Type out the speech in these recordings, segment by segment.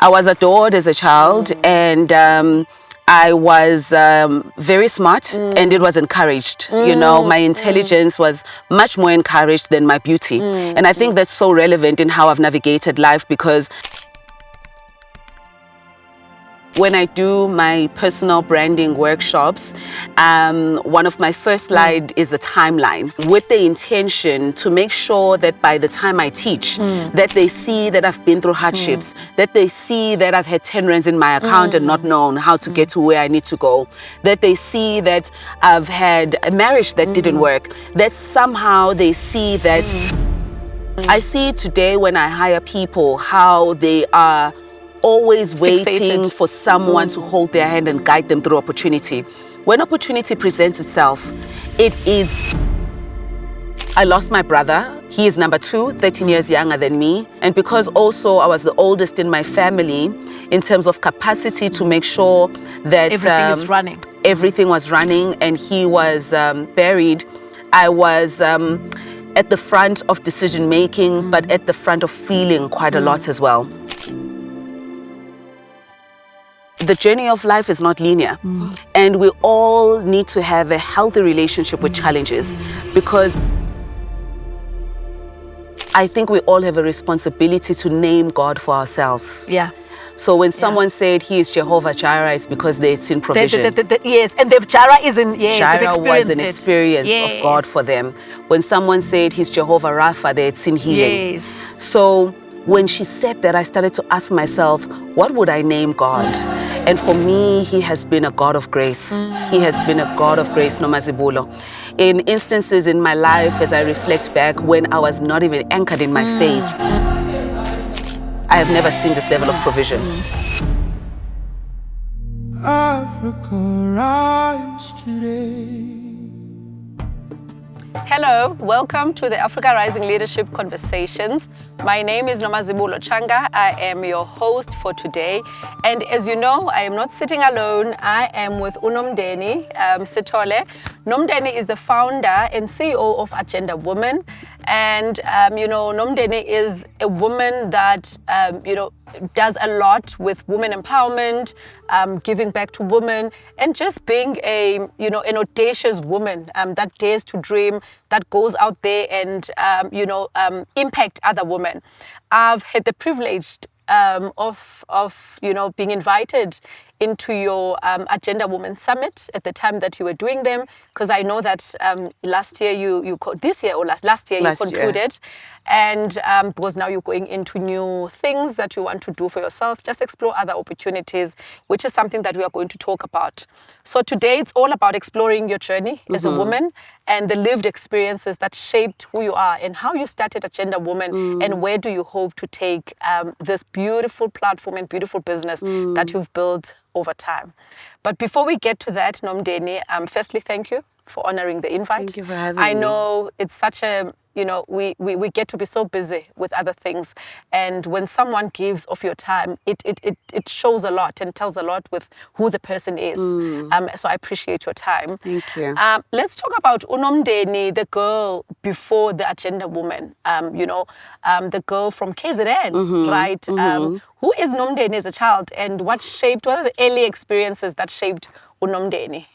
I was adored as a child, and I was very smart, and it was encouraged. You know, my intelligence was much more encouraged than my beauty. And I think that's so relevant in how I've navigated life, because when I do my personal branding workshops, one of my first slides is a timeline with the intention to make sure that by the time I teach, that they see that I've been through hardships, that they see that I've had 10 rands in my account and not known how to get to where I need to go, that they see that I've had a marriage that didn't work, that somehow they see that I see today when I hire people how they are always waiting for someone to hold their hand and guide them through opportunity. When opportunity presents itself, it is... I lost my brother. He is number 2, 13 years younger than me. And because also I was the oldest in my family, in terms of capacity to make sure that everything was running and he was buried, I was at the front of decision making, but at the front of feeling quite a lot as well. The journey of life is not linear, and we all need to have a healthy relationship with challenges, because I think we all have a responsibility to name God for ourselves. Yeah. So when someone said he is Jehovah Jireh, it's because they've seen provision. Yes, and Jireh is in, Jireh was an experience of God for them. When someone said he's Jehovah Rapha, they had seen healing. Yes. So when she said that, I started to ask myself, what would I name God? And for me, he has been a God of grace. He has been a God of grace, Nomazibulo. In instances in my life, as I reflect back, when I was not even anchored in my faith, I have never seen this level of provision. Africa rise today. Hello, welcome to the Africa Rising Leadership Conversations. My name is Nomazibulo Tshanga. I am your host for today. And as you know, I am not sitting alone. I am with Nomndeni Sethole. Nomndeni is the founder and CEO of Agenda Women. And, Nomndeni is a woman that, does a lot with women empowerment, giving back to women, and just being an audacious woman that dares to dream, that goes out there and, impact other women. I've had the privilege of being invited into your Agenda Women Summit at the time that you were doing them, because I know that last year you concluded, and because now you're going into new things that you want to do for yourself, just explore other opportunities, which is something that we are going to talk about. So today it's all about exploring your journey as a woman and the lived experiences that shaped who you are and how you started Agenda Women, and where do you hope to take this beautiful platform and beautiful business that you've built over time. But before we get to that, Nomndeni, firstly, thank you for honoring the invite. Thank you for having me. I know it's such a, we get to be so busy with other things. And when someone gives of your time, it shows a lot and tells a lot with who the person is. So I appreciate your time. Thank you. Let's talk about Nomndeni, the girl before the Agenda Woman, the girl from KZN, right? Who is Nomndeni as a child, and what are the early experiences that shaped Nomndeni?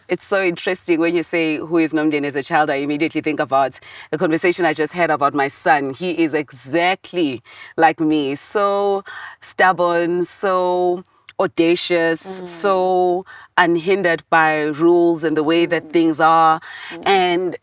It's so interesting when you say who is Nomndeni as a child. I immediately think about the conversation I just had about my son. He is exactly like me, so stubborn, so audacious, so unhindered by rules and the way that things are. And,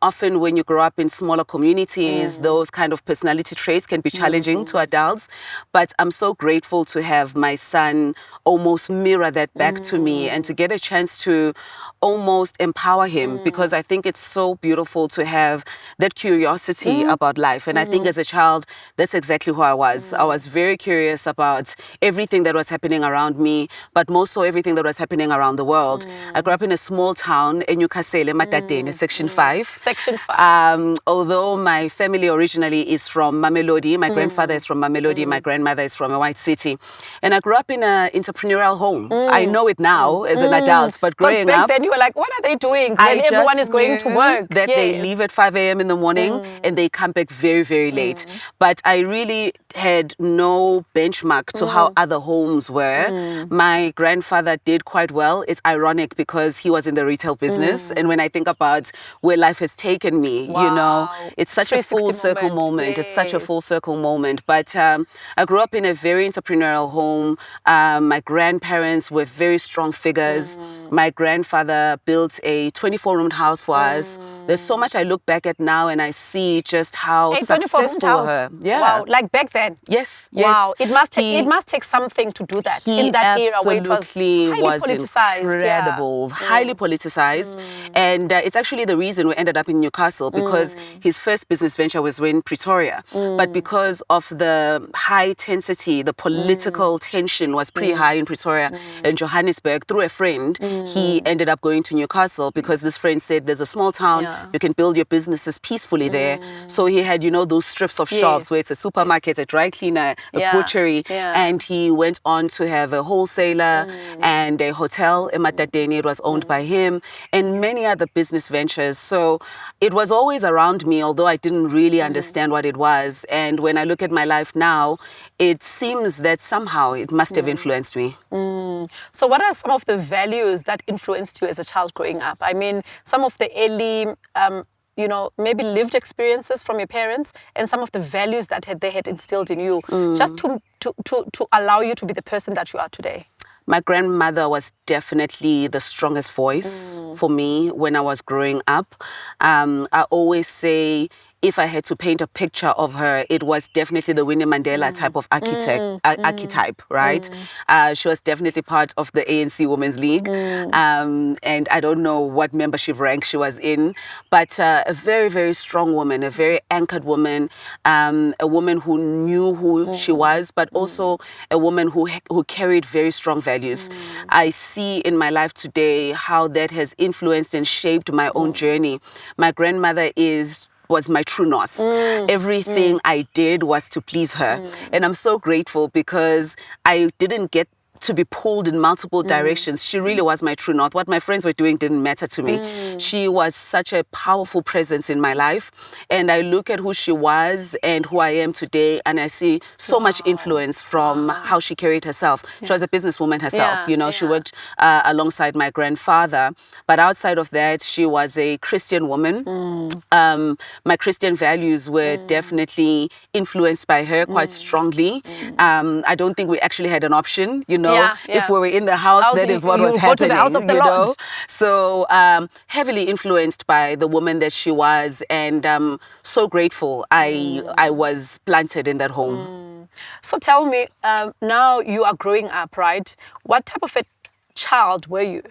often when you grow up in smaller communities, those kind of personality traits can be challenging to adults. But I'm so grateful to have my son almost mirror that back to me, and to get a chance to almost empower him, because I think it's so beautiful to have that curiosity about life. And I think as a child, that's exactly who I was. I was very curious about everything that was happening around me, but most so everything that was happening traveling around the world. I grew up in a small town in Newcastle, Matadene, Section 5. Section 5. Although my family originally is from Mamelodi, my grandfather is from Mamelodi, my grandmother is from a white city. And I grew up in an entrepreneurial home. I know it now as an adult, but growing back up, then you were like, what are they doing when everyone is going to work? That they leave at 5 a.m. in the morning and they come back very, very late. But I really had no benchmark to how other homes were. My grandfather did quite well. It's ironic because he was in the retail business. And when I think about where life has taken me, you know, it's such a full circle moment. It's such a full circle moment. But I grew up in a very entrepreneurial home. My grandparents were very strong figures. My grandfather built a 24-room house for us. There's so much I look back at now and I see just how successful her. Yeah. Wow, like back then. Yes. Wow. It must take something to do that in that era where it was highly politicized. Incredible, highly politicized. And it's actually the reason we ended up in Newcastle because his first business venture was in Pretoria. But because of the high intensity, the political tension was pretty high in Pretoria and Johannesburg, through a friend, he ended up going to Newcastle because this friend said there's a small town, you can build your businesses peacefully there. So he had, you know, those strips of shops where it's a supermarket, a dry cleaner, a butchery, and he went on to have a wholesaler and a hotel in Matadene. It was owned by him and many other business ventures. So it was always around me, although I didn't really understand what it was. And when I look at my life now, it seems that somehow it must have influenced me. So what are some of the values that influenced you as a child growing up? I mean, some of the early you know, maybe lived experiences from your parents and some of the values that they had instilled in you, just to allow you to be the person that you are today? My grandmother was definitely the strongest voice for me when I was growing up. I always say, if I had to paint a picture of her, it was definitely the Winnie Mandela type of archetype, right? She was definitely part of the ANC Women's League. And I don't know what membership rank she was in, but a very, very strong woman, a very anchored woman, a woman who knew who she was, but also a woman who carried very strong values. I see in my life today how that has influenced and shaped my own journey. My grandmother was my true north. Everything I did was to please her. And I'm so grateful because I didn't get to be pulled in multiple directions. She really was my true north. What my friends were doing didn't matter to me. She was such a powerful presence in my life. And I look at who she was and who I am today, and I see so much influence from how she carried herself. She was a businesswoman herself. You know, she worked alongside my grandfather. But outside of that, she was a Christian woman. My Christian values were definitely influenced by her quite strongly. I don't think we actually had an option, you know. If we were in the house, that is what was happening. Go to the house of the Lord. So heavily influenced by the woman that she was, and so grateful I was planted in that home. So tell me, now you are growing up, right? What type of a child were you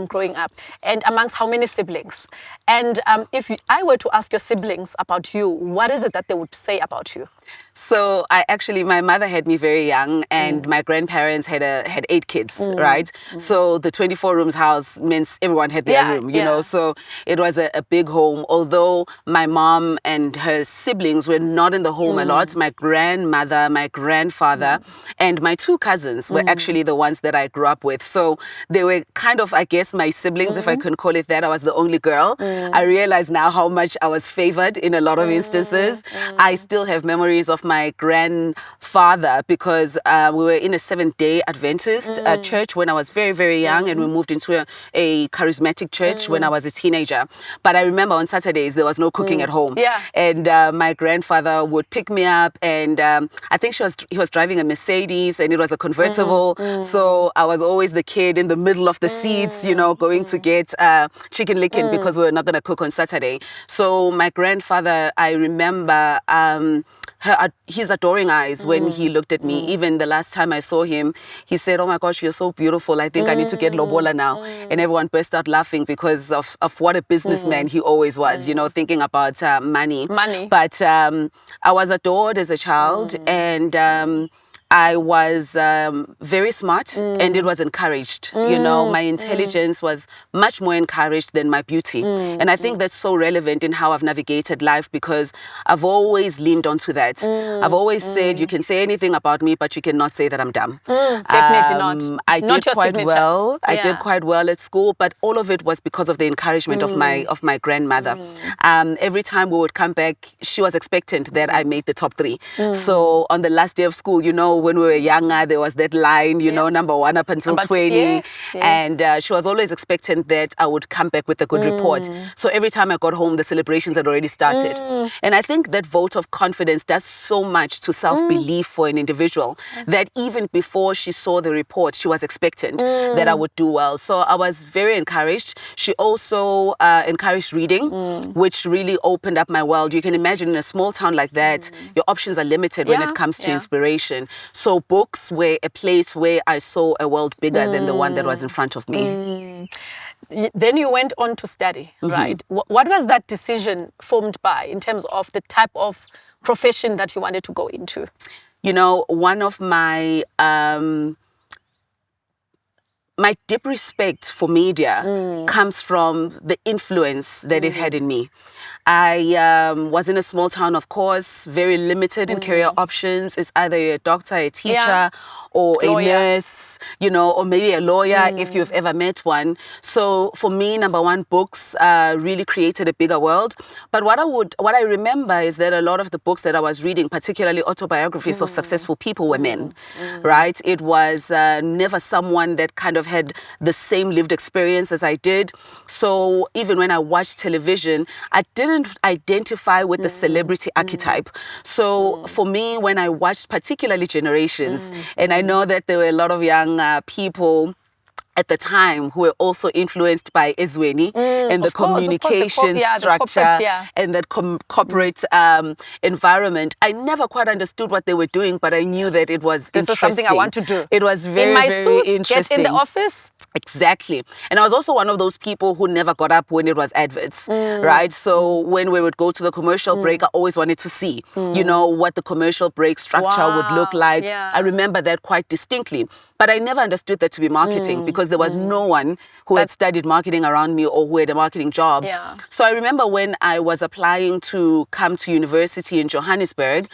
growing up, and amongst how many siblings? And if I were to ask your siblings about you, what is it that they would say about you? So my mother had me very young, and my grandparents had 8 kids, right? So the 24 rooms house means everyone had their room, you know. So it was a big home. Although my mom and her siblings were not in the home a lot, my grandmother, my grandfather, and my 2 cousins were actually the ones that I grew up with. So they were kind of, I guess, my siblings, if I can call it that. I was the only girl. I realize now how much I was favored in a lot of instances. I still have memories of my grandfather because we were in a Seventh-day Adventist church when I was very, very young, and we moved into a charismatic church when I was a teenager. But I remember on Saturdays there was no cooking at home. And my grandfather would pick me up, and I think he was driving a Mercedes, and it was a convertible. So I was always the kid in the middle of the seats, you know, going to get chicken licken because we were not going to cook on Saturday. So my grandfather, I remember his adoring eyes when he looked at me. Even the last time I saw him, he said, "Oh my gosh, you're so beautiful. I think I need to get lobola now." And everyone burst out laughing because of what a businessman he always was, you know, thinking about money. But I was adored as a child, and I was very smart and it was encouraged. You know, my intelligence was much more encouraged than my beauty. And I think that's so relevant in how I've navigated life, because I've always leaned onto that. I've always said, you can say anything about me, but you cannot say that I'm dumb. Definitely not. I Not did your quite signature. well. I did Yeah. quite well at school, but all of it was because of the encouragement of my grandmother. Every time we would come back, she was expectant that I made the top 3. So on the last day of school, you know, when we were younger, there was that line, you know, number 1 up until 20. Yes. And she was always expectant that I would come back with a good report. So every time I got home, the celebrations had already started. And I think that vote of confidence does so much to self-belief for an individual, that even before she saw the report, she was expectant that I would do well. So I was very encouraged. She also encouraged reading, which really opened up my world. You can imagine in a small town like that, your options are limited when it comes to inspiration. So books were a place where I saw a world bigger than the one that was in front of me. Then you went on to study, right? What was that decision formed by in terms of the type of profession that you wanted to go into? You know, one of my my deep respect for media comes from the influence that it had in me. I was in a small town, of course, very limited in career options. It's either a doctor, a teacher, or a nurse, you know, or maybe a lawyer if you've ever met one. So for me, number 1, books really created a bigger world. But what I remember is that a lot of the books that I was reading, particularly autobiographies of successful people, were men, right? It was never someone that kind of had the same lived experience as I did. So even when I watched television, I didn't identify with the celebrity archetype. So for me, when I watched particularly Generations, and I know that there were a lot of young people at the time who were also influenced by Ezweni and the communication structure and that corporate environment. I never quite understood what they were doing, but I knew that it was This interesting. is something I want to do. It was very, very interesting. Get in the office. Exactly. And I was also one of those people who never got up when it was adverts, right? So when we would go to the commercial break, I always wanted to see, you know, what the commercial break structure would look like. I remember that quite distinctly. But I never understood that to be marketing because there was no one who had studied marketing around me or who had a marketing job. So I remember when I was applying to come to university in Johannesburg,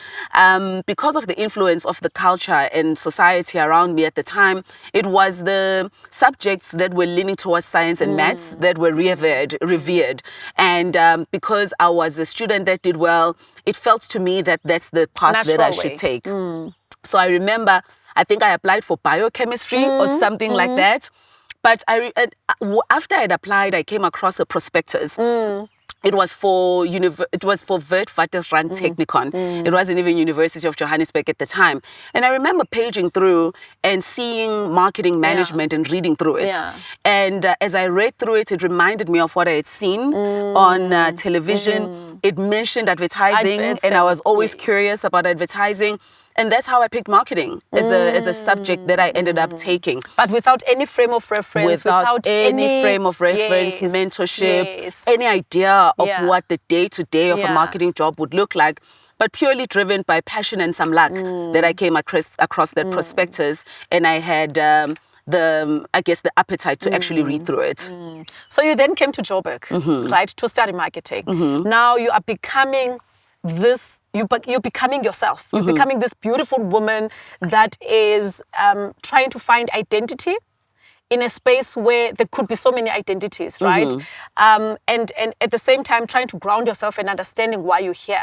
because of the influence of the culture and society around me at the time, it was the subjects that were leaning towards science and maths that were revered. And because I was a student that did well, it felt to me that that's the path that I should take. So I remember, I think I applied for biochemistry or something like that. But after I had applied, I came across a prospectus. It was for Witwatersrand Technikon. It wasn't even University of Johannesburg at the time. And I remember paging through and seeing marketing management and reading through it. And as I read through it, it reminded me of what I had seen on television. It mentioned advertising, and I was always curious about advertising. And that's how I picked marketing as a subject that I ended up taking. But without any frame of reference. Without any frame of reference, mentorship, any idea of what the day-to-day of a marketing job would look like. But purely driven by passion and some luck that I came across that prospectus. And I had the appetite to actually read through it. So you then came to Joburg, right, to study marketing. Now you are becoming you're becoming yourself. You're becoming this beautiful woman that is trying to find identity in a space where there could be so many identities, right? And at the same time, trying to ground yourself and understanding why you're here.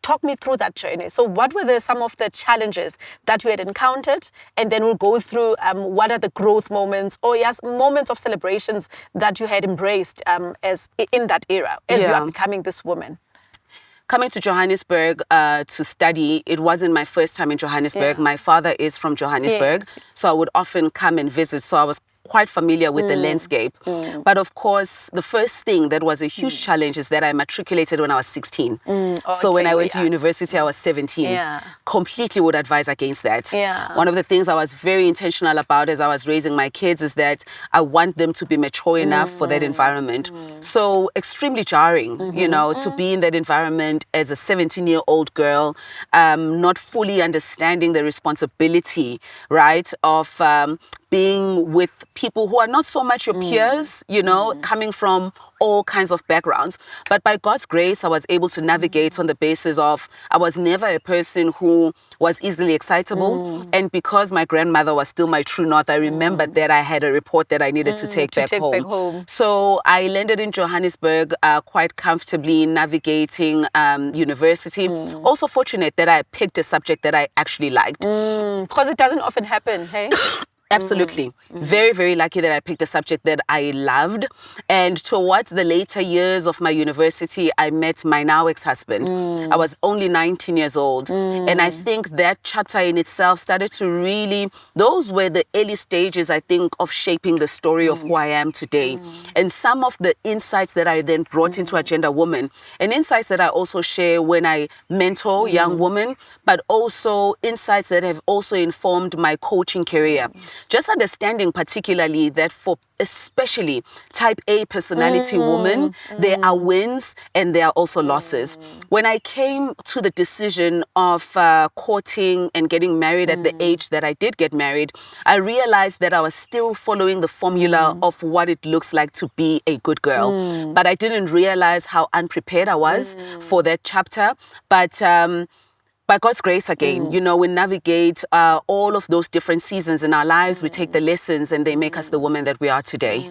Talk me through that journey. So what were some of the challenges that you had encountered? And then we'll go through what are the growth moments or moments of celebrations that you had embraced as in that era as you are becoming this woman. Coming to Johannesburg to study, it wasn't my first time in Johannesburg. My father is from Johannesburg, so I would often come and visit. So I was quite familiar with the landscape. But of course, the first thing that was a huge challenge is that I matriculated when I was 16. So when I went to university, I was 17. Yeah. Completely would advise against that. Yeah. One of the things I was very intentional about as I was raising my kids is that I want them to be mature enough for that environment. So extremely jarring, you know, to be in that environment as a 17-year-old girl, not fully understanding the responsibility, right, of being with people who are not so much your peers, you know, coming from all kinds of backgrounds. But by God's grace, I was able to navigate on the basis of I was never a person who was easily excitable. And because my grandmother was still my true north, I remembered that I had a report that I needed to take back home. So I landed in Johannesburg quite comfortably, navigating university. Also fortunate that I picked a subject that I actually liked. Because it doesn't often happen, hey? Absolutely. Very, very lucky that I picked a subject that I loved. And towards the later years of my university, I met my now ex-husband. I was only 19 years old. And I think that chapter in itself started to really, those were the early stages, I think, of shaping the story of who I am today. And some of the insights that I then brought into Agenda Woman, and insights that I also share when I mentor young women, but also insights that have also informed my coaching career. Just understanding particularly that for especially type A personality women, there are wins and there are also losses. When I came to the decision of courting and getting married at the age that I did get married, I realized that I was still following the formula of what it looks like to be a good girl. But I didn't realize how unprepared I was for that chapter. But by God's grace again, you know, we navigate all of those different seasons in our lives. We take the lessons and they make us the women that we are today.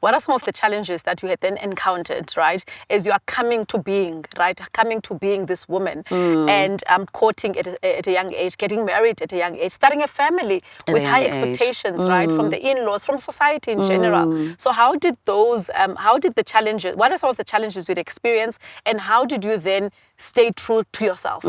What are some of the challenges that you had then encountered, right, as you are coming to being, right, coming to being this woman and courting at a young age, getting married at a young age, starting a family with high expectations, right, from the in-laws, from society in general. So how did the challenges, what are some of the challenges you'd experience, and how did you then stay true to yourself?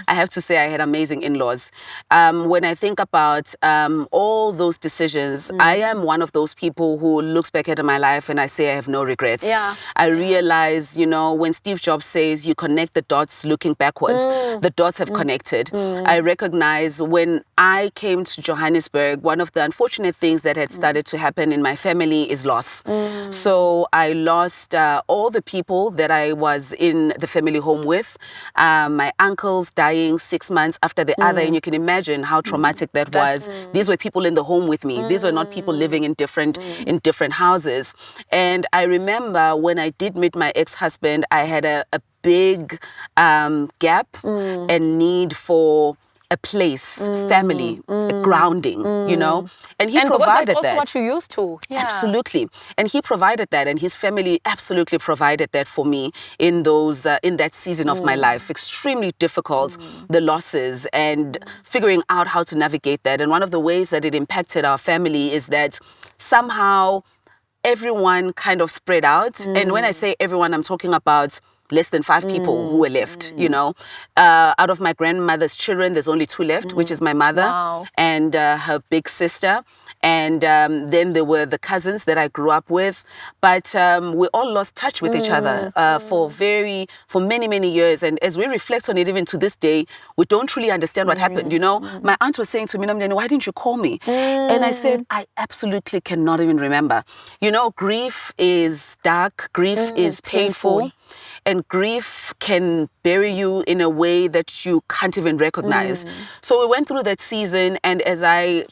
I have to say I had amazing in-laws. When I think about all those decisions, I am one of those people who looks back at my life and I say I have no regrets. Yeah. I realize, you know, when Steve Jobs says you connect the dots looking backwards, the dots have connected. I recognize when I came to Johannesburg, one of the unfortunate things that had started to happen in my family is loss. So I lost all the people that I was in the family home with. My uncles dying 6 months after the other, and you can imagine how traumatic that was. These were people in the home with me. These were not people living in different houses. And I remember when I did meet my ex-husband, I had a big gap and need for a place, family, a grounding, you know. And he provided that's also that. what you used to. Yeah. Absolutely. And he provided that, and his family absolutely provided that for me in those in that season of my life. Extremely difficult, the losses and figuring out how to navigate that. And one of the ways that it impacted our family is that somehow everyone kind of spread out. And when I say everyone, I'm talking about less than 5 people who were left, you know. Out of my grandmother's children, there's only 2 left, which is my mother and her big sister. And then there were the cousins that I grew up with. But we all lost touch with each other for many, many years. And as we reflect on it, even to this day, we don't truly understand what happened, you know. My aunt was saying to me, Nomndeni, why didn't you call me? And I said, I absolutely cannot even remember. You know, grief is dark, grief is painful. And grief can bury you in a way that you can't even recognize. So we went through that season, and as I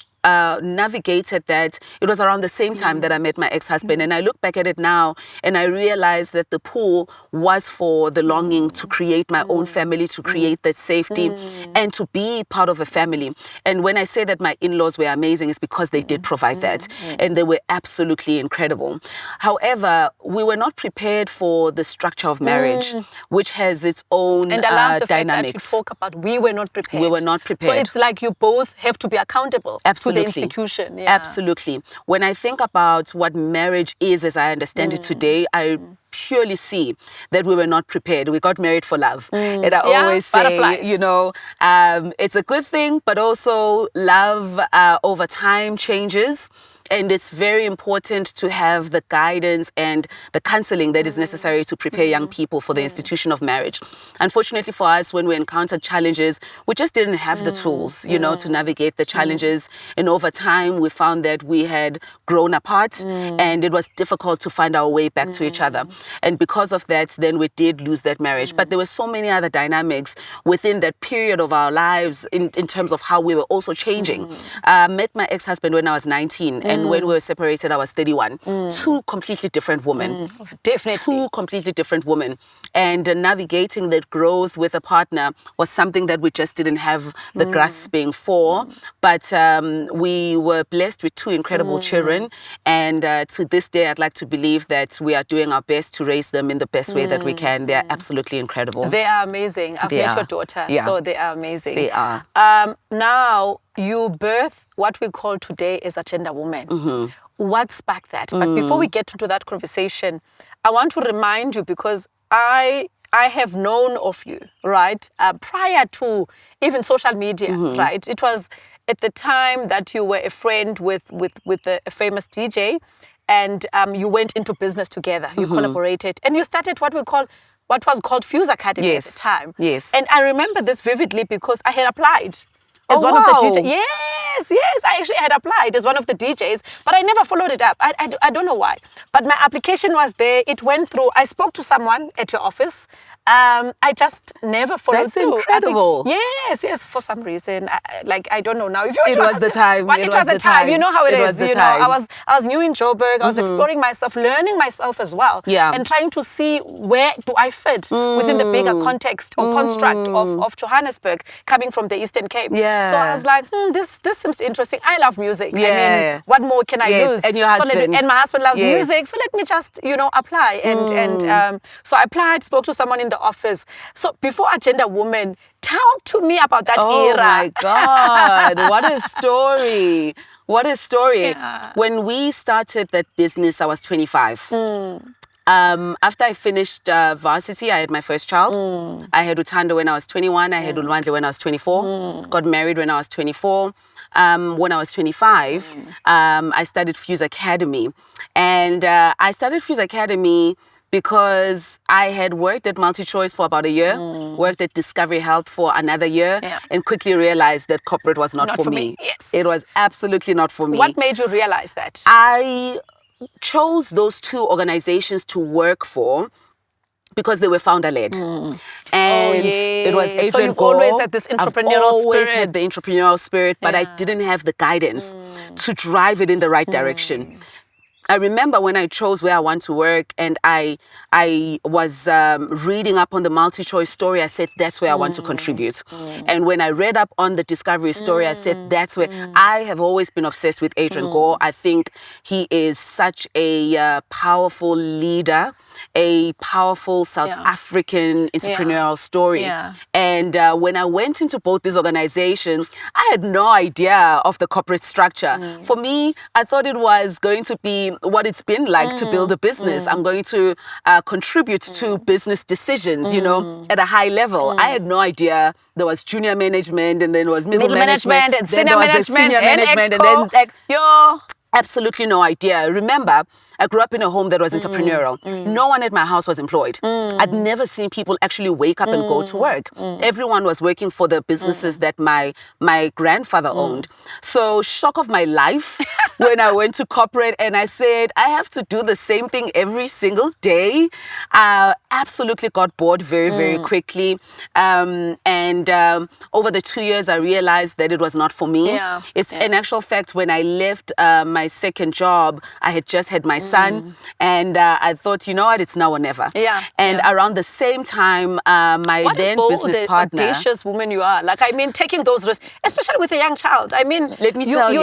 navigated that, it was around the same time that I met my ex-husband. And I look back at it now and I realized that the pull was for the longing to create my own family, to create that safety and to be part of a family. And when I say that my in-laws were amazing, it's because they did provide that and they were absolutely incredible. However, we were not prepared for the structure of marriage, which has its own and I love the dynamics. fact that you talk about we were not prepared. We were not prepared. So it's like you both have to be accountable. Absolutely. To the institution. Yeah. Absolutely. When I think about what marriage is as I understand it today, I purely see that we were not prepared. We got married for love. And I always say, butterflies. you know, it's a good thing, but also love over time changes. And it's very important to have the guidance and the counseling that is necessary to prepare young people for the institution of marriage. Unfortunately for us, when we encountered challenges, we just didn't have the tools, to navigate the challenges. And over time, we found that we had grown apart and it was difficult to find our way back to each other. And because of that, then we did lose that marriage. But there were so many other dynamics within that period of our lives in terms of how we were also changing. I met my ex-husband when I was 19, and when we were separated, I was 31. Two completely different women. Definitely. Two completely different women. And navigating that growth with a partner was something that we just didn't have the grasping for. But we were blessed with two incredible children. And to this day, I'd like to believe that we are doing our best to raise them in the best way that we can. They're absolutely incredible. They are amazing. I've met your daughter, so they are amazing. They are. Now, you birth what we call today as a gender woman. What sparked that? But before we get into that conversation, I want to remind you, because I have known of you, right, prior to even social media, right? It was at the time that you were a friend with a famous DJ, and you went into business together. You collaborated, and you started what was called Fuse Academy at the time. Yes. And I remember this vividly because I had applied as one of the DJs. Yes, I actually had applied as one of the DJs, but I never followed it up. I don't know why. But my application was there. It went through. I spoke to someone at your office. I just never followed through. That's incredible. Yes. For some reason, I don't know now. If it was the time. But it was the time. You know how it is. Was the time. I was new in Joburg. I was exploring myself, learning myself as well, and trying to see where do I fit within the bigger context or construct of Johannesburg, coming from the Eastern Cape. Yeah. So I was like, this seems interesting. I love music. Yeah. I mean, what more can I lose? And your husband. And my husband loves music. So let me just apply. And so I applied. Spoke to someone in the office. So before Agenda Woman, talk to me about that era. Oh my God, what a story. What a story. Yeah. When we started that business, I was 25. After I finished varsity, I had my first child. I had Utando when I was 21. I had Ulwandle when I was 24. Got married when I was 24. When I was 25, I started Fuse Academy. And I started Fuse Academy because I had worked at MultiChoice for about a year, worked at Discovery Health for another year, and quickly realized that corporate was not for me. Yes. It was absolutely not for me. What made you realize that? I chose those two organizations to work for because they were founder-led. And it was Adrian So you've Gore. always had this entrepreneurial I've always spirit. had the entrepreneurial spirit, but I didn't have the guidance to drive it in the right direction. I remember when I chose where I want to work, and I was reading up on the MultiChoice story, I said, that's where I want to contribute. And when I read up on the Discovery story, I said, that's where I have always been obsessed with Adrian Gore. I think he is such a powerful leader, a powerful South African entrepreneurial story. And when I went into both these organizations, I had no idea of the corporate structure. For me, I thought it was going to be what it's been like to build a business. I'm going to contribute to business decisions, at a high level. I had no idea there was junior management, and then there was middle management and senior management, and exco. then absolutely no idea. Remember, I grew up in a home that was entrepreneurial. No one at my house was employed. I'd never seen people actually wake up and go to work. Everyone was working for the businesses that my grandfather owned. So shock of my life when I went to corporate and I said, I have to do the same thing every single day. I absolutely got bored very, very quickly. And over the 2 years, I realized that it was not for me. In actual fact, when I left my second job, I had just had my son, and I thought, you know what, it's now or never. And around the same time, my then business partner. What audacious woman you are. Taking those risks, especially with a young child. Let me tell you.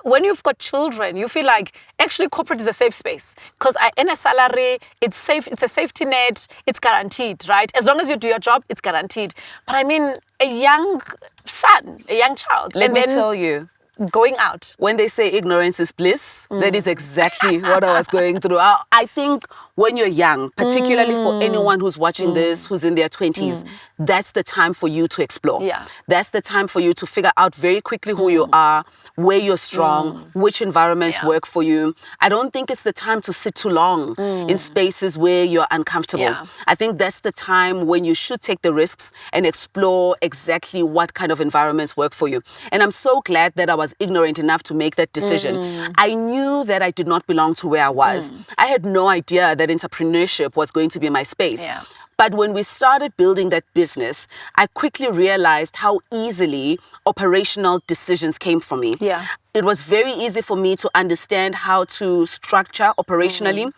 When you've got children, you feel like actually corporate is a safe space because I earn a salary, it's safe, it's a safety net, it's guaranteed, right? As long as you do your job, it's guaranteed. But a young son, a young child. Let me tell you. Going out. When they say ignorance is bliss, that is exactly what I was going through. I think when you're young, particularly for anyone who's watching this, who's in their 20s, that's the time for you to explore. Yeah. That's the time for you to figure out very quickly who you are, where you're strong, which environments work for you. I don't think it's the time to sit too long in spaces where you're uncomfortable. Yeah. I think that's the time when you should take the risks and explore exactly what kind of environments work for you. And I'm so glad that I was ignorant enough to make that decision. I knew that I did not belong to where I was. I had no idea that entrepreneurship was going to be my space. Yeah. But when we started building that business, I quickly realized how easily operational decisions came from me. Yeah. It was very easy for me to understand how to structure operationally,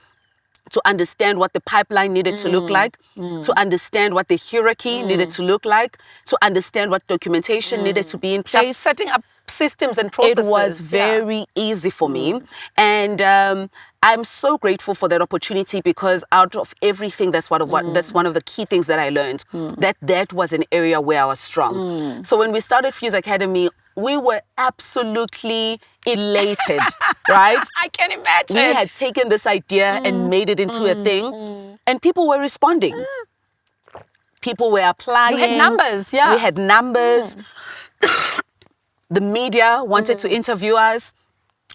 to understand what the pipeline needed to look like, to understand what the hierarchy needed to look like, to understand what documentation needed to be in place. Just setting up systems and processes. It was very easy for me. And I'm so grateful for that opportunity, because out of everything, that's one of the key things that I learned, that was an area where I was strong. So when we started Fuse Academy, we were absolutely elated, right? I can imagine. We had taken this idea and made it into a thing, and people were responding. People were applying. We had numbers, yeah. We had numbers. The media wanted to interview us.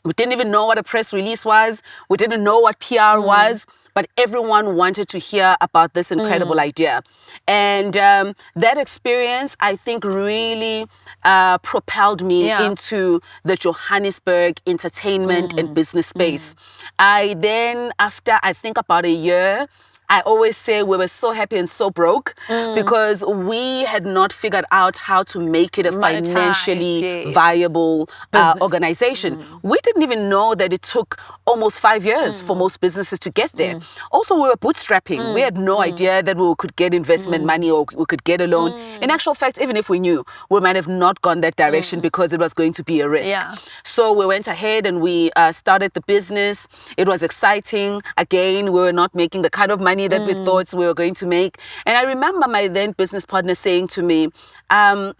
We didn't even know what a press release was. We didn't know what PR was. But everyone wanted to hear about this incredible idea. And that experience, I think, really propelled me into the Johannesburg entertainment and business space. I then, after I think about a year, I always say we were so happy and so broke because we had not figured out how to make it a financially viable organization. We didn't even know that it took almost 5 years for most businesses to get there. Also, we were bootstrapping. We had no idea that we could get investment money or we could get a loan. In actual fact, even if we knew, we might have not gone that direction because it was going to be a risk. So we went ahead and we started the business. It was exciting. Again, we were not making the kind of money that we thought we were going to make. And I remember my then business partner saying to me,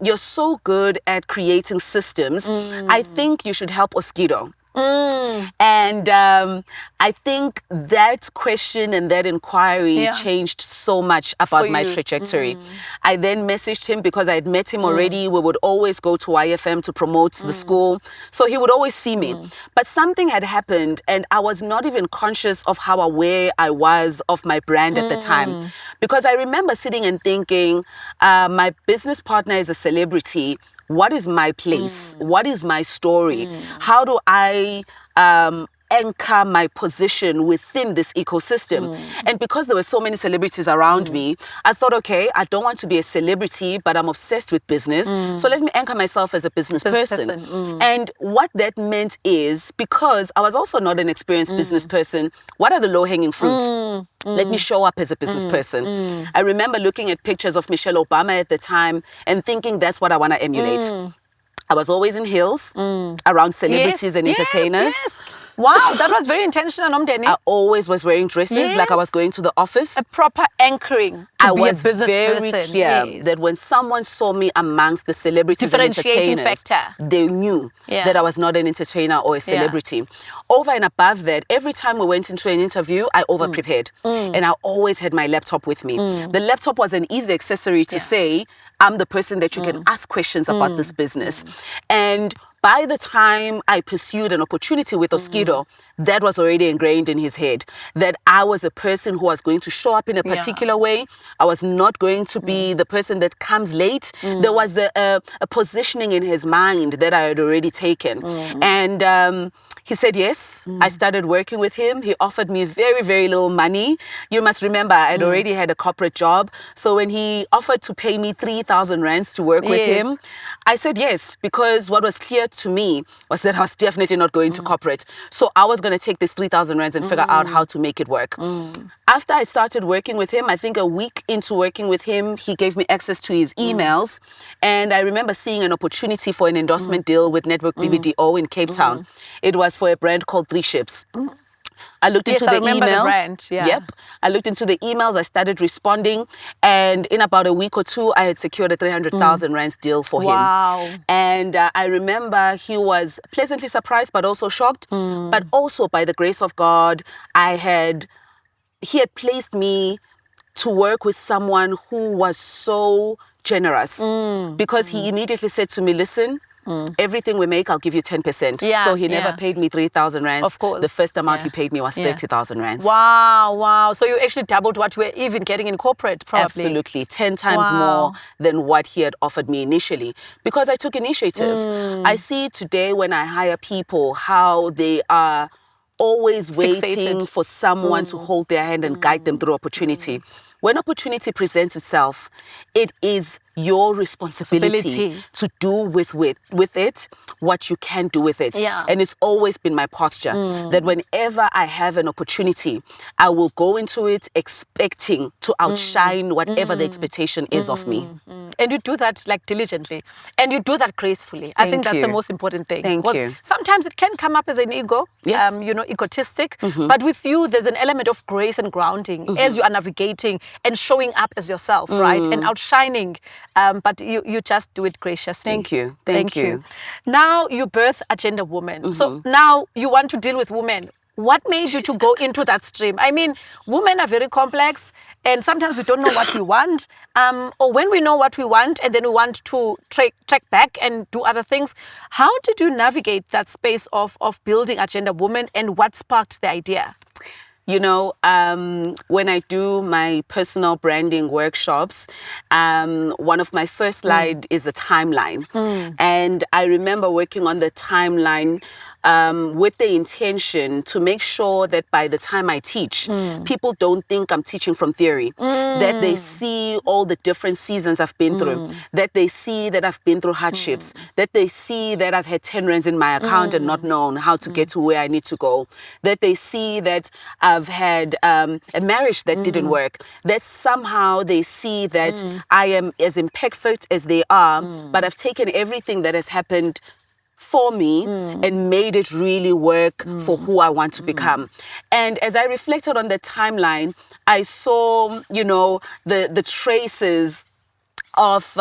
you're so good at creating systems. I think you should help Oskido. And I think that question and that inquiry changed so much about my trajectory. I then messaged him because I had met him already. We would always go to YFM to promote the school. So he would always see me. But something had happened and I was not even conscious of how aware I was of my brand at the time. Because I remember sitting and thinking, my business partner is a celebrity. What is my place? What is my story? How do I anchor my position within this ecosystem? And because there were so many celebrities around me, I thought, okay, I don't want to be a celebrity, but I'm obsessed with business. So let me anchor myself as a business person. And what that meant is, because I was also not an experienced business person, what are the low-hanging fruits? Let me show up as a business person. I remember looking at pictures of Michelle Obama at the time and thinking that's what I want to emulate. I was always in heels around celebrities and entertainers. Wow, that was very intentional, Nomndeni. I always was wearing dresses like I was going to the office. A proper anchoring. I was very clear that when someone saw me amongst the celebrities and entertainers, they knew that I was not an entertainer or a celebrity. Over and above that, every time we went into an interview, I over-prepared. And I always had my laptop with me. The laptop was an easy accessory to say, I'm the person that you can ask questions about this business. And by the time I pursued an opportunity with Oskido, that was already ingrained in his head, that I was a person who was going to show up in a particular way. I was not going to be the person that comes late. There was a positioning in his mind that I had already taken. And he said yes. I started working with him. He offered me very, very little money. You must remember, I'd already had a corporate job. So when he offered to pay me 3,000 rands to work with him, I said yes, because what was clear to me was that I was definitely not going to corporate. So I was going to take this 3,000 rands and figure out how to make it work. After I started working with him, I think a week into working with him, he gave me access to his emails. And I remember seeing an opportunity for an endorsement deal with Network BBDO in Cape Town. It was for a brand called 3 Ships. I looked into the emails. The brand, Yep. I looked into the emails. I started responding. And in about a week or two, I had secured a 300,000 rands deal for him. And I remember he was pleasantly surprised, but also shocked. But also, by the grace of God, I had he had placed me to work with someone who was so generous because he immediately said to me, listen, everything we make, I'll give you 10%. Yeah, so he never paid me 3,000 rands. Of course. The first amount he paid me was 30,000 rands. Wow. So you actually doubled what you were even getting in corporate, probably. Absolutely. 10 times more than what he had offered me initially because I took initiative. I see today when I hire people how they are always waiting for someone to hold their hand and guide them through opportunity. When opportunity presents itself, it is your responsibility to do with it what you can do with it. Yeah. And it's always been my posture that whenever I have an opportunity, I will go into it expecting to outshine whatever the expectation is of me. And you do that like diligently and you do that gracefully. I think that's the most important thing. Thank you. Sometimes it can come up as an ego, yes. Egotistic, but with you, there's an element of grace and grounding as you are navigating and showing up as yourself, right? And outshining, but you just do it graciously. Thank you. Thank you. Now you birth Agenda Woman. So now you want to deal with women. What made you to go into that stream? I mean, women are very complex and sometimes we don't know what we want. Or when we know what we want and then we want to track back and do other things. How did you navigate that space of building Agenda Woman and what sparked the idea? You know, when I do my personal branding workshops, one of my first slides is a timeline. And I remember working on the timeline with the intention to make sure that by the time I teach, people don't think I'm teaching from theory, that they see all the different seasons I've been through, that they see that I've been through hardships, that they see that I've had 10 rands in my account and not known how to get to where I need to go, that they see that I've had a marriage that didn't work, that somehow they see that I am as imperfect as they are, but I've taken everything that has happened for me and made it really work for who I want to become. And as I reflected on the timeline, I saw, you know, the traces of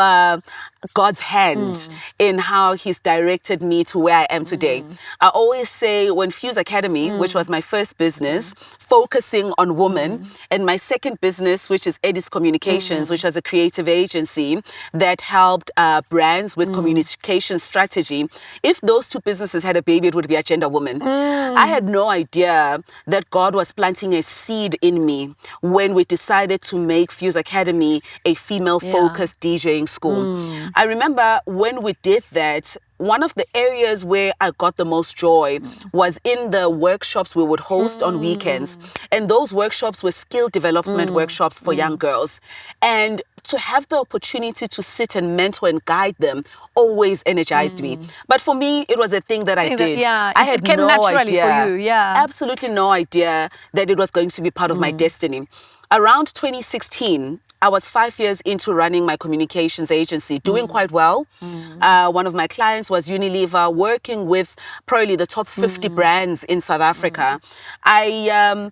God's hand in how he's directed me to where I am today. I always say when Fuse Academy, which was my first business, focusing on women, and my second business, which is Eddie's Communications, which was a creative agency that helped brands with communication strategy. If those two businesses had a baby, it would be Agenda Woman. I had no idea that God was planting a seed in me when we decided to make Fuse Academy a female-focused DJing school. I remember when we did that, one of the areas where I got the most joy was in the workshops we would host on weekends. And those workshops were skill development workshops for young girls. And to have the opportunity to sit and mentor and guide them always energized me. But for me, it was a thing that I did. I had came no naturally idea, for you. absolutely no idea that it was going to be part of my destiny. Around 2016, I was 5 years into running my communications agency, doing quite well. One of my clients was Unilever, working with probably the top 50 brands in South Africa. I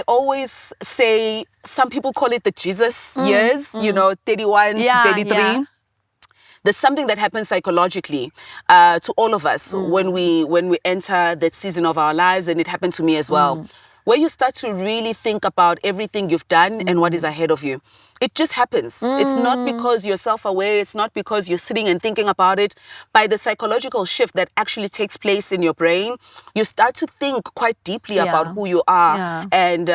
always say, some people call it the Jesus years, you know, 31 to 33. There's something that happens psychologically to all of us when we enter that season of our lives, and it happened to me as well, where you start to really think about everything you've done and what is ahead of you. It just happens. It's not because you're self-aware. It's not because you're sitting and thinking about it. By the psychological shift that actually takes place in your brain, you start to think quite deeply about who you are and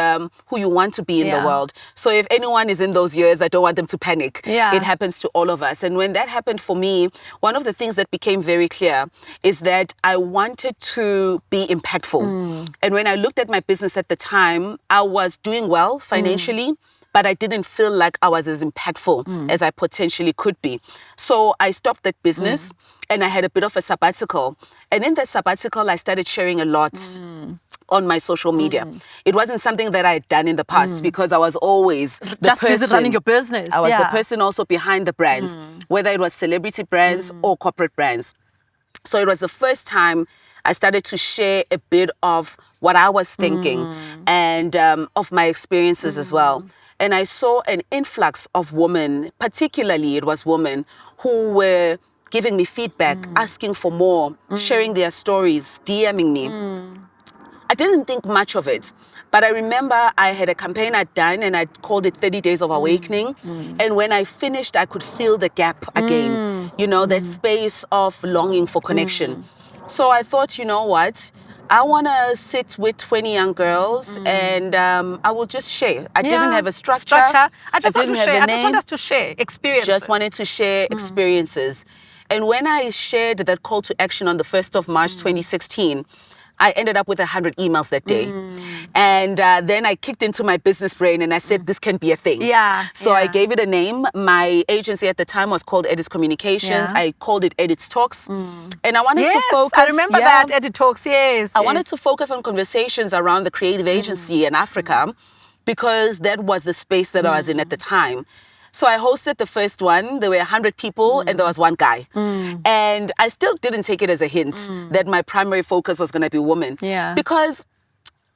who you want to be in the world. So if anyone is in those years, I don't want them to panic. It happens to all of us. And when that happened for me, one of the things that became very clear is that I wanted to be impactful. And when I looked at my business at the time, I was doing well financially, but I didn't feel like I was as impactful as I potentially could be. So I stopped that business and I had a bit of a sabbatical. And in that sabbatical, I started sharing a lot on my social media. It wasn't something that I had done in the past because I was always just busy running your business. I was the person also behind the brands, whether it was celebrity brands or corporate brands. So it was the first time I started to share a bit of what I was thinking and of my experiences as well. And I saw an influx of women, particularly it was women, who were giving me feedback, asking for more, sharing their stories, DMing me. I didn't think much of it, but I remember I had a campaign I'd done and I'd called it 30 Days of Awakening. And when I finished, I could feel the gap again, that space of longing for connection. So I thought, you know what? I want to sit with 20 young girls and I will just share. I didn't have a structure. I just want to didn't have share. a I just want name. us to share experiences. Just wanted to share experiences. And when I shared that call to action on the 1st of March 2016, I ended up with 100 emails that day. And then I kicked into my business brain and I said, this can be a thing. So I gave it a name. My agency at the time was called Edits Communications. I called it Edits Talks. And I wanted to focus. I remember that, Edit Talks, I wanted to focus on conversations around the creative agency in Africa because that was the space that I was in at the time. So I hosted the first one. There were 100 people and there was one guy. And I still didn't take it as a hint that my primary focus was going to be women. Because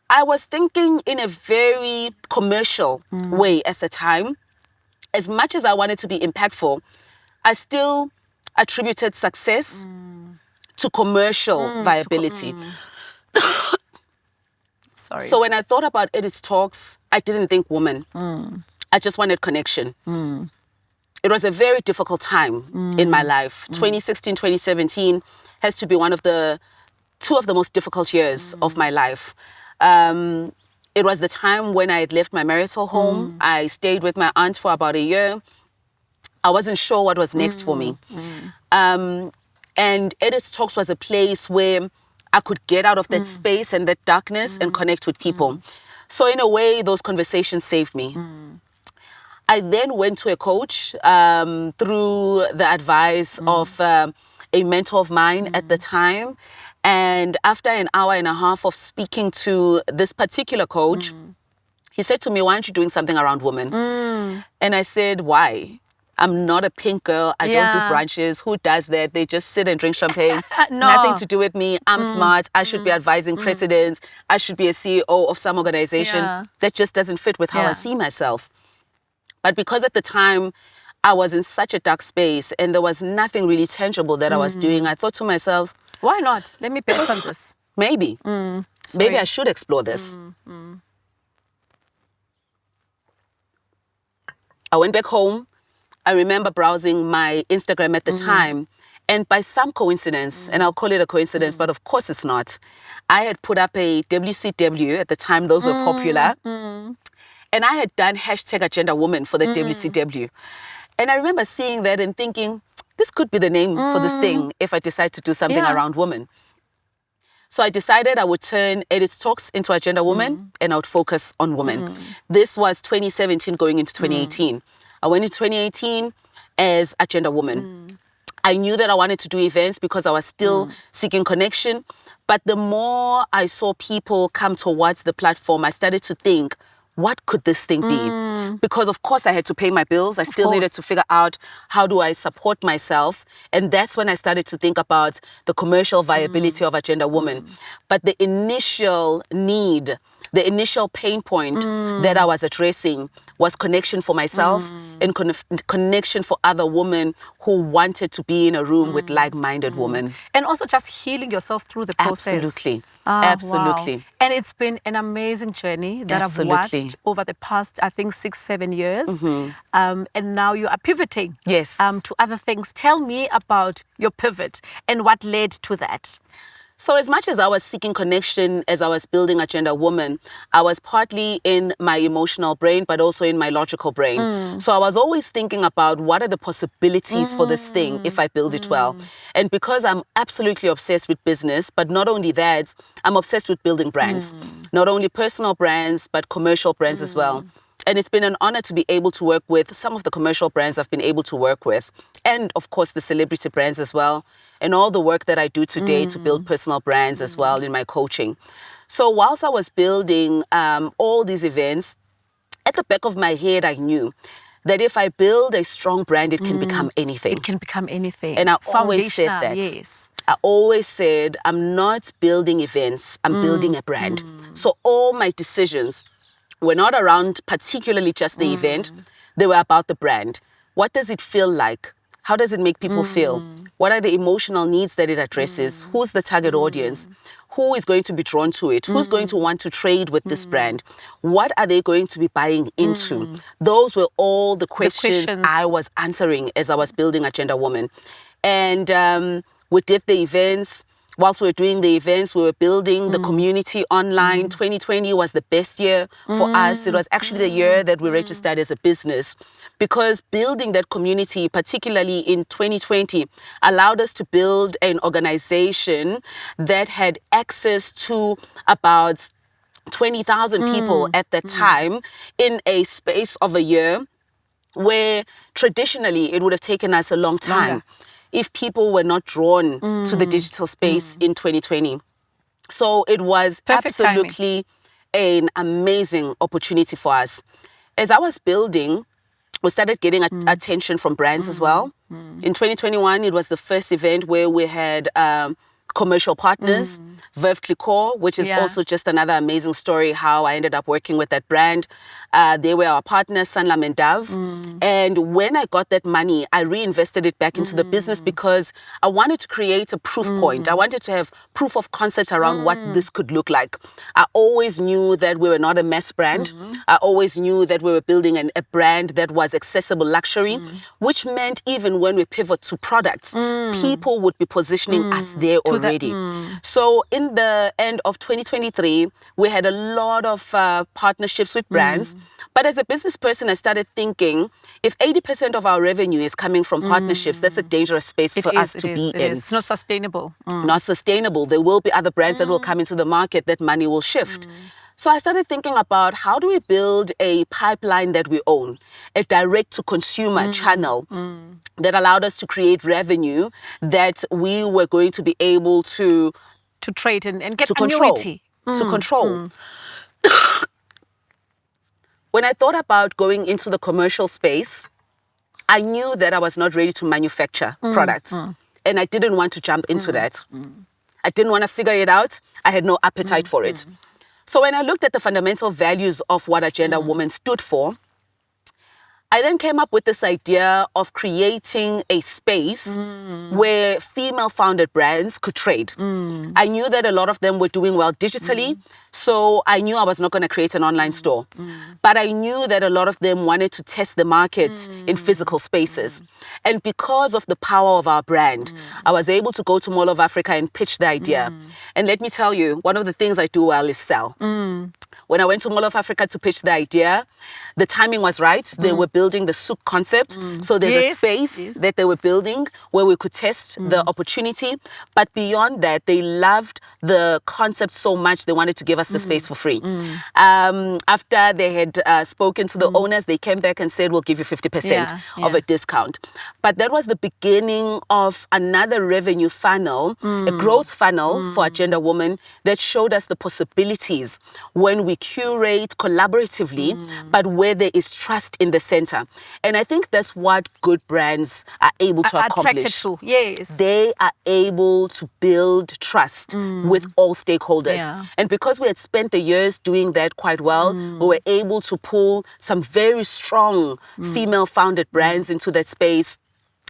I was thinking in a very commercial way at the time. As much as I wanted to be impactful, I still attributed success to commercial viability. So when I thought about Edits Talks, I didn't think woman. I just wanted connection. It was a very difficult time in my life. 2016, 2017 has to be two of the most difficult years of my life. It was the time when I had left my marital home. I stayed with my aunt for about a year. I wasn't sure what was next for me. And Edits Talks was a place where I could get out of that space and that darkness and connect with people. So in a way, those conversations saved me. I then went to a coach through the advice of a mentor of mine at the time. And after an hour and a half of speaking to this particular coach, he said to me, why aren't you doing something around women? And I said, why? I'm not a pink girl. I don't do brunches. Who does that? They just sit and drink champagne. Nothing to do with me. I'm smart. I should be advising presidents. I should be a CEO of some organization. That just doesn't fit with how I see myself. But because at the time I was in such a dark space and there was nothing really tangible that I was doing, I thought to myself, why not? Let me bet on this. Maybe. Maybe I should explore this. I went back home. I remember browsing my Instagram at the time. And by some coincidence, and I'll call it a coincidence, but of course it's not, I had put up a WCW. At the time, those were popular. And I had done #AgendaWoman for the WCW. And I remember seeing that and thinking, this could be the name for this thing if I decide to do something around women. So I decided I would turn Edits Talks into Agenda Woman and I would focus on women. This was 2017 going into 2018. I went into 2018 as Agenda Woman. I knew that I wanted to do events because I was still seeking connection. But the more I saw people come towards the platform, I started to think, what could this thing be? Because of course I had to pay my bills. I still needed to figure out how do I support myself. And that's when I started to think about the commercial viability of Agenda Woman. But the initial need, the initial pain point that I was addressing was connection for myself and connection for other women who wanted to be in a room with like-minded women. And also just healing yourself through the process. Absolutely. Absolutely. Wow. And it's been an amazing journey that I've watched over the past, I think, 6-7 years. And now you are pivoting to other things. Tell me about your pivot and what led to that. So as much as I was seeking connection as I was building Agenda Woman, I was partly in my emotional brain, but also in my logical brain. So I was always thinking about what are the possibilities for this thing if I build it well. And because I'm absolutely obsessed with business, but not only that, I'm obsessed with building brands. Not only personal brands, but commercial brands as well. And it's been an honor to be able to work with some of the commercial brands I've been able to work with. And of course, the celebrity brands as well. And all the work that I do today to build personal brands as well in my coaching. So whilst I was building all these events, at the back of my head, I knew that if I build a strong brand, it can become anything. It can become anything. And I always said that. I always said, I'm not building events, I'm building a brand. So all my decisions were not around particularly just the event, they were about the brand. What does it feel like? How does it make people feel? What are the emotional needs that it addresses? Who's the target audience? who is going to be drawn to it? Who's going to want to trade with this brand? What are they going to be buying into? Those were all the questions I was answering as I was building Agenda Woman. And we did the events. Whilst we were doing the events, we were building the community online. 2020 was the best year for us. It was actually the year that we registered as a business, because building that community, particularly in 2020, allowed us to build an organization that had access to about 20,000 people at that time in a space of a year where traditionally it would have taken us a long time if people were not drawn to the digital space in 2020. So it was Perfect absolutely an amazing opportunity for us. As I was building, we started getting attention from brands as well. In 2021, it was the first event where we had commercial partners, Veuve Clicquot, which is also just another amazing story how I ended up working with that brand. They were our partners, Sanlam and Dove. And when I got that money, I reinvested it back into the business because I wanted to create a proof point. I wanted to have proof of concept around what this could look like. I always knew that we were not a mass brand. I always knew that we were building a brand that was accessible luxury, which meant even when we pivot to products, people would be positioning us there already. So in the end of 2023, we had a lot of partnerships with brands. But as a business person, I started thinking, if 80% of our revenue is coming from partnerships, that's a dangerous space for us to be in. It's not sustainable. Not sustainable. There will be other brands that will come into the market that money will shift. So I started thinking about, how do we build a pipeline that we own, a direct-to-consumer channel that allowed us to create revenue that we were going to be able to trade and get annuity. Control. To control. When I thought about going into the commercial space, I knew that I was not ready to manufacture products. And I didn't want to jump into that. I didn't want to figure it out. I had no appetite for it. So when I looked at the fundamental values of what Agenda Woman stood for, I then came up with this idea of creating a space where female-founded brands could trade. I knew that a lot of them were doing well digitally, so I knew I was not going to create an online store. But I knew that a lot of them wanted to test the market in physical spaces. And because of the power of our brand, I was able to go to Mall of Africa and pitch the idea. And let me tell you, one of the things I do well is sell. When I went to Mall of Africa to pitch the idea, the timing was right. They were building the souk concept. So there's a space that they were building where we could test the opportunity. But beyond that, they loved the concept so much, they wanted to give us the space for free. After they had spoken to the owners, they came back and said, we'll give you 50% of a discount. But that was the beginning of another revenue funnel, a growth funnel for Agenda Woman that showed us the possibilities when we curate collaboratively, but where there is trust in the center. And I think that's what good brands are able to accomplish. Attracted to, yes. They are able to build trust with all stakeholders. And because we had spent the years doing that quite well, we were able to pull some very strong female-founded brands into that space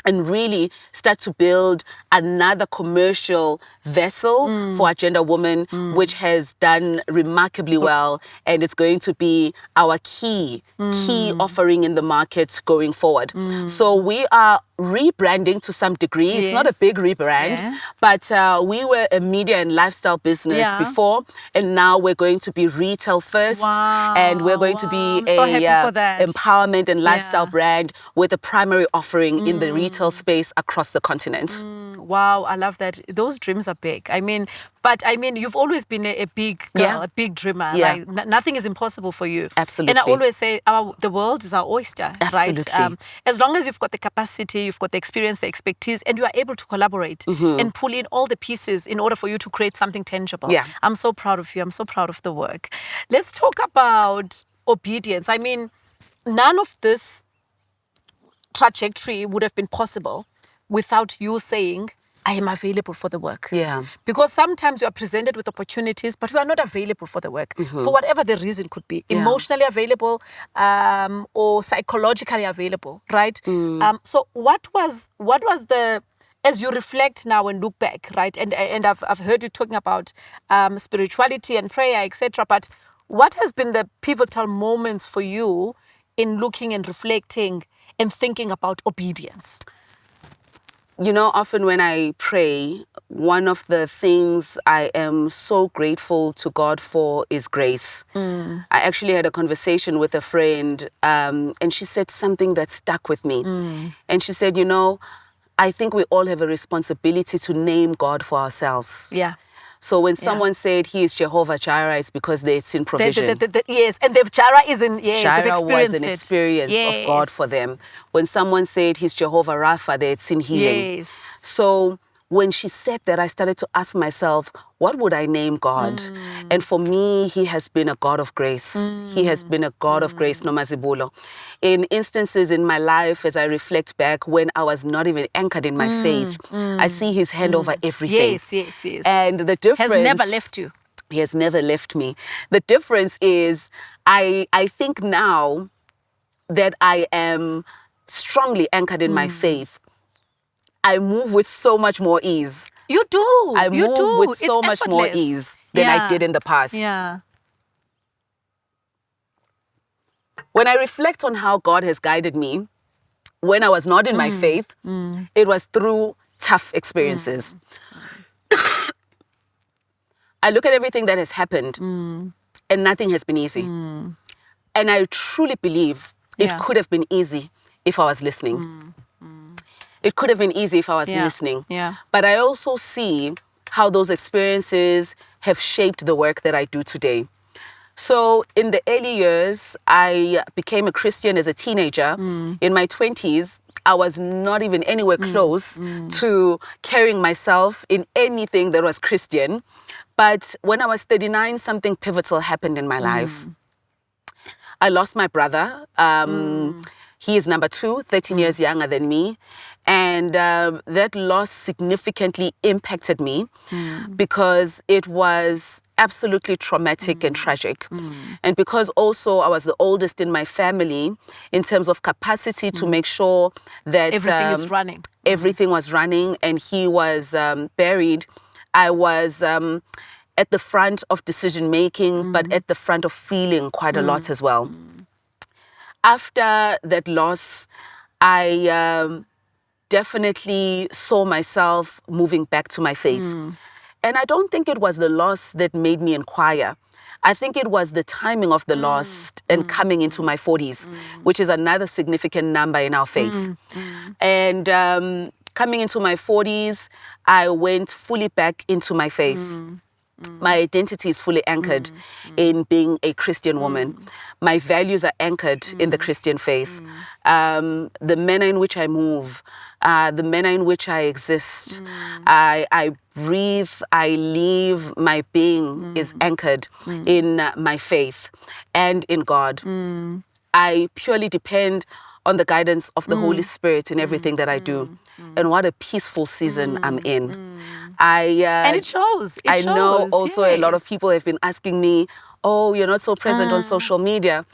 and really start to build another commercial vessel for Agenda Woman, which has done remarkably well, and it's going to be our key offering in the market going forward. So we are rebranding to some degree. It's not a big rebrand, but we were a media and lifestyle business before, and now we're going to be retail first, and we're going to be a empowerment and lifestyle brand with a primary offering in the retail space across the continent. Wow, I love that. Those dreams are big. But you've always been a big girl, a big dreamer. Like nothing is impossible for you. Absolutely. And I always say the world is our oyster, right? As long as you've got the capacity, you've got the experience, the expertise, and you are able to collaborate and pull in all the pieces in order for you to create something tangible. I'm so proud of you. I'm so proud of the work. Let's talk about obedience. None of this trajectory would have been possible without you saying, I am available for the work. Because sometimes you are presented with opportunities, but we are not available for the work, for whatever the reason could be. Emotionally available or psychologically available, right? So what was the as you reflect now and look back, right? And I've heard you talking about spirituality and prayer, etc. But what has been the pivotal moments for you in looking and reflecting and thinking about obedience? You know, often when I pray, one of the things I am so grateful to God for is grace. I actually had a conversation with a friend, and she said something that stuck with me. And she said, you know, I think we all have a responsibility to name God for ourselves. Yeah. So when someone said he is Jehovah Jireh, it's because they've seen provision. Yes, and Jireh is in, yes, they've Jireh was experienced an it. experience of God for them. When someone said he's Jehovah Rapha, they had seen healing. Yes. So when she said that, I started to ask myself, what would I name God? And for me, he has been a God of grace. He has been a God of grace, Nomazibulo. In instances in my life, as I reflect back, when I was not even anchored in my faith, I see his hand over everything. Yes. And the difference... Has never left you. He has never left me. The difference is, I think now that I am strongly anchored in my faith, I move with so much more ease. You do. I move with so It's much more effortless. ease than I did in the past. Yeah. When I reflect on how God has guided me, when I was not in my faith, it was through tough experiences. I look at everything that has happened, and nothing has been easy. And I truly believe it could have been easy if I was listening. It could have been easy if I was listening. Yeah. But I also see how those experiences have shaped the work that I do today. So in the early years, I became a Christian as a teenager. In my 20s, I was not even anywhere close to carrying myself in anything that was Christian. But when I was 39, something pivotal happened in my life. I lost my brother. He is number 2, 13 years younger than me. And that loss significantly impacted me because it was absolutely traumatic and tragic. And because also I was the oldest in my family in terms of capacity to make sure that Everything is running. Everything was running and he was buried. I was at the front of decision making, but at the front of feeling quite a lot as well. After that loss, I definitely saw myself moving back to my faith. And I don't think it was the loss that made me inquire. I think it was the timing of the loss and coming into my 40s, which is another significant number in our faith. And coming into my 40s, I went fully back into my faith. My identity is fully anchored in being a Christian woman. My values are anchored in the Christian faith. The manner in which I move, the manner in which I exist, I breathe, I live, my being is anchored in my faith and in God. I purely depend on the guidance of the Holy Spirit in everything that I do. And what a peaceful season I'm in. And it shows. I know also a lot of people have been asking me, oh, you're not so present on social media.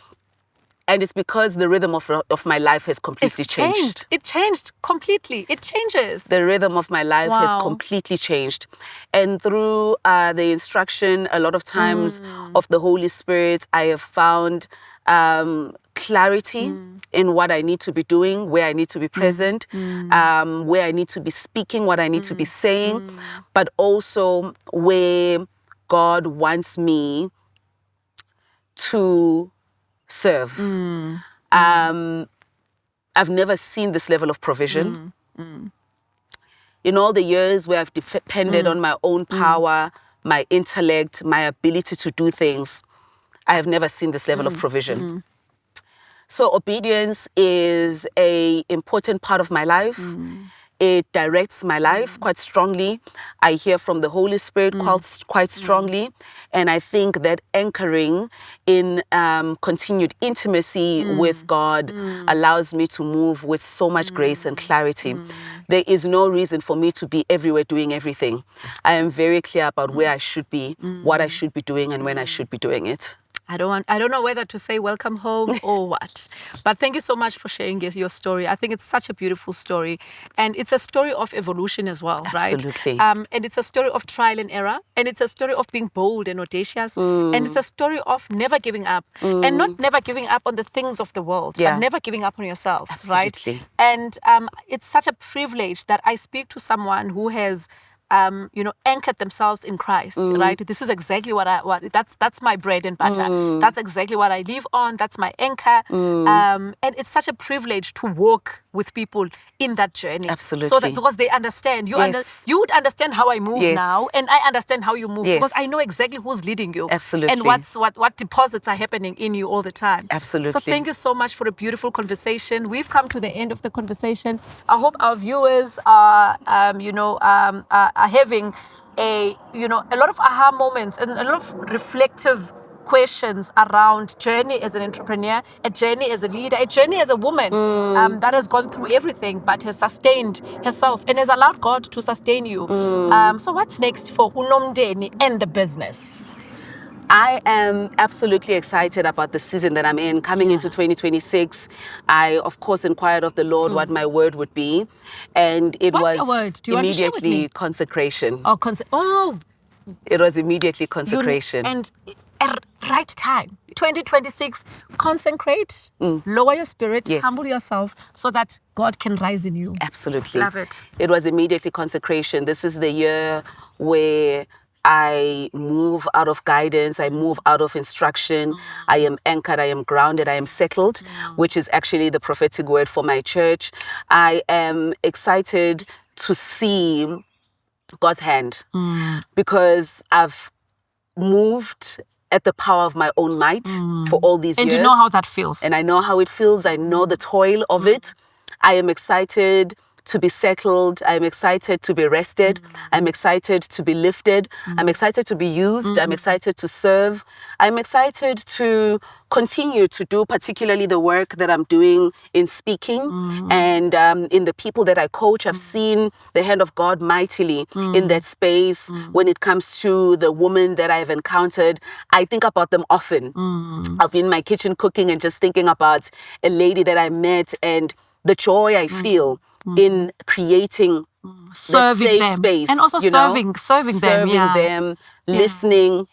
And it's because the rhythm of my life has completely changed. It changed completely. It changes. The rhythm of my life has completely changed. And through the instruction, a lot of times of the Holy Spirit, I have found clarity in what I need to be doing, where I need to be present, where I need to be speaking, what I need to be saying, but also where God wants me to serve. I've never seen this level of provision. In all the years where I've depended on my own power, my intellect, my ability to do things, I have never seen this level of provision. So obedience is an important part of my life. It directs my life quite strongly. I hear from the Holy Spirit quite strongly. And I think that anchoring in continued intimacy with God allows me to move with so much grace and clarity. There is no reason for me to be everywhere doing everything. I am very clear about where I should be, what I should be doing, and when I should be doing it. I don't know whether to say welcome home or what. But thank you so much for sharing your story. I think it's such a beautiful story. And it's a story of evolution as well, Absolutely. right? And it's a story of trial and error. And it's a story of being bold and audacious. And it's a story of never giving up. And not never giving up on the things of the world, but never giving up on yourself, Absolutely. right? And it's such a privilege that I speak to someone who has anchored themselves in Christ, right? This is exactly that's my bread and butter. That's exactly what I live on. That's my anchor. And it's such a privilege to walk with people in that journey. Absolutely. So that because they understand, you would understand how I move now, and I understand how you move because I know exactly who's leading you. Absolutely. And what deposits are happening in you all the time. Absolutely. So thank you so much for a beautiful conversation. We've come to the end of the conversation. I hope our viewers are having a lot of aha moments and a lot of reflective questions around journey as an entrepreneur, a journey as a leader, a journey as a woman that has gone through everything but has sustained herself and has allowed God to sustain you. So what's next for Nomndeni and the business? I am absolutely excited about the season that I'm in. Coming into 2026, I, of course, inquired of the Lord what my word would be. And it What's was your word? Do you want to share with immediately me? consecration. Oh, It was immediately consecration. and at right time, 2026, consecrate, lower your spirit, Yes. humble yourself so that God can rise in you. Absolutely. Love it. It was immediately consecration. This is the year where I move out of guidance, I move out of instruction, I am anchored, I am grounded, I am settled, which is actually the prophetic word for my church. I am excited to see God's hand because I've moved at the power of my own might for all these And years. you know how that feels. And I know how it feels. I know the toil of it. I am excited to be settled. I'm excited to be rested. I'm excited to be lifted. I'm excited to be used. I'm excited to serve. I'm excited to continue to do particularly the work that I'm doing in speaking and in the people that I coach. I've seen the hand of God mightily in that space. When it comes to the women that I've encountered, I think about them often. I've been in my kitchen cooking and just thinking about a lady that I met and the joy I feel in creating Serving the safe them. space, And also serving them, listening,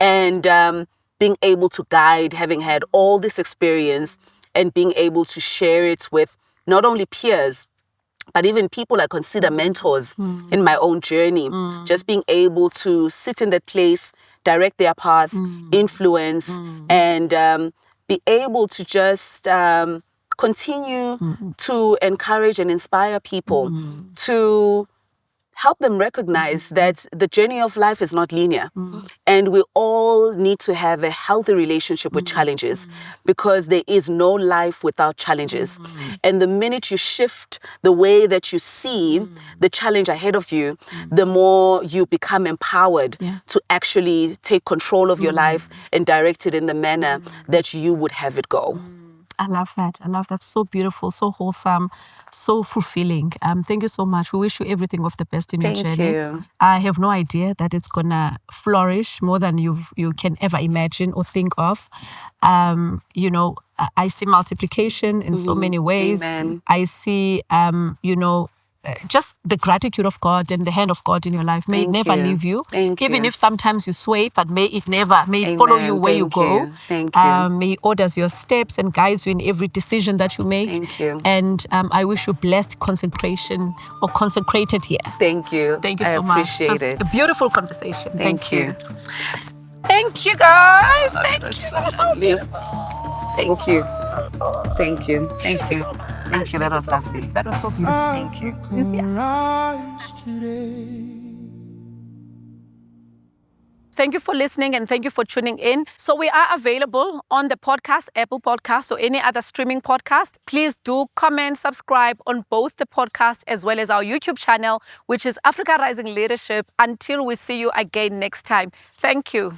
and being able to guide, having had all this experience and being able to share it with not only peers, but even people I consider mentors in my own journey. Just being able to sit in that place, direct their path, influence, and be able to just continue to encourage and inspire people, to help them recognize that the journey of life is not linear. And we all need to have a healthy relationship with challenges because there is no life without challenges. And the minute you shift the way that you see the challenge ahead of you, the more you become empowered to actually take control of your life and direct it in the manner that you would have it go. I love that. I love that. So beautiful, so wholesome, so fulfilling. Thank you so much. We wish you everything of the best in your journey. Thank you. I have no idea that it's gonna flourish more than you can ever imagine or think of. I see multiplication in so many ways. Amen. I see, just the gratitude of God and the hand of God in your life. May it Thank never you. leave you. Thank Even you. if sometimes you sway, but may it follow you Amen. where you Thank go. you. Thank you. May He orders your steps and guides you in every decision that you make. Thank you. And I wish you blessed consecration or consecrated here. Thank you. Thank you I so much. appreciate It it. was a beautiful conversation. Thank you. Thank you, guys. Thank you. Thank you. Thank you. Thank you. Thank you. Thank you. That was lovely. That was so beautiful. Thank you. Rise today. Thank you for listening and thank you for tuning in. So we are available on the podcast, Apple Podcast or any other streaming podcast. Please do comment, subscribe on both the podcast as well as our YouTube channel, which is Africa Rising Leadership. Until we see you again next time. Thank you.